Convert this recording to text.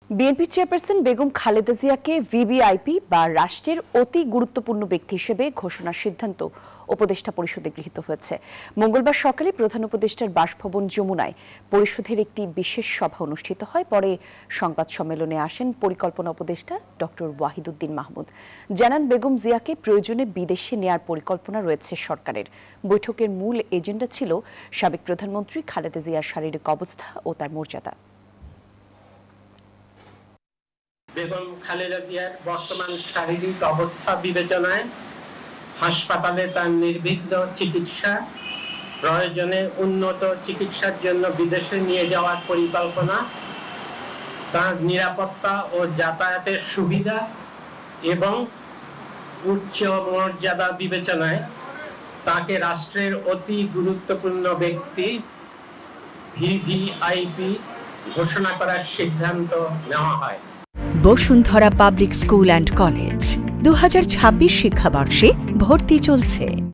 বিএনপির চেয়ারপারসন বেগম খালেদা জিয়াকে ভিভিআইপি বা রাষ্ট্রের অতি গুরুত্বপূর্ণ ব্যক্তি হিসেবে ঘোষণার সিদ্ধান্ত উপদেষ্টা পরিষদে গৃহীত হয়েছে। মঙ্গলবার সকালে প্রধান উপদেষ্টার বাসভবন যমুনায় পরিষদের একটি বিশেষ সভা অনুষ্ঠিত হয়। পরে সংবাদ সম্মেলনে আসেন পরিকল্পনা উপদেষ্টা ডক্টর ওয়াহিদুদ্দিন মাহমুদ। জানান, বেগম জিয়াকে প্রয়োজনে বিদেশে নেয়ার পরিকল্পনা রয়েছে সরকারের। বৈঠকের মূল এজেন্ডা ছিল সাবেক প্রধানমন্ত্রী খালেদা জিয়ার শারীরিক অবস্থা ও তার মর্যাদা। বেগম খালেদা জিয়ার বর্তমান শারীরিক অবস্থা বিবেচনায় হাসপাতালে তার নির্বিঘ্ন চিকিৎসা, প্রয়োজনে উন্নত চিকিৎসার জন্য বিদেশে নিয়ে যাওয়ার পরিকল্পনা, তার নিরাপত্তা ও যাতায়াতের সুবিধা এবং উচ্চ মর্যাদা বিবেচনায় তাকে রাষ্ট্রের অতি গুরুত্বপূর্ণ ব্যক্তি ভিভিআইপি ঘোষণা করার সিদ্ধান্ত নেওয়া হয়। Bashundhara public school and college 2026 শিক্ষাবর্ষে ভর্তি চলছে।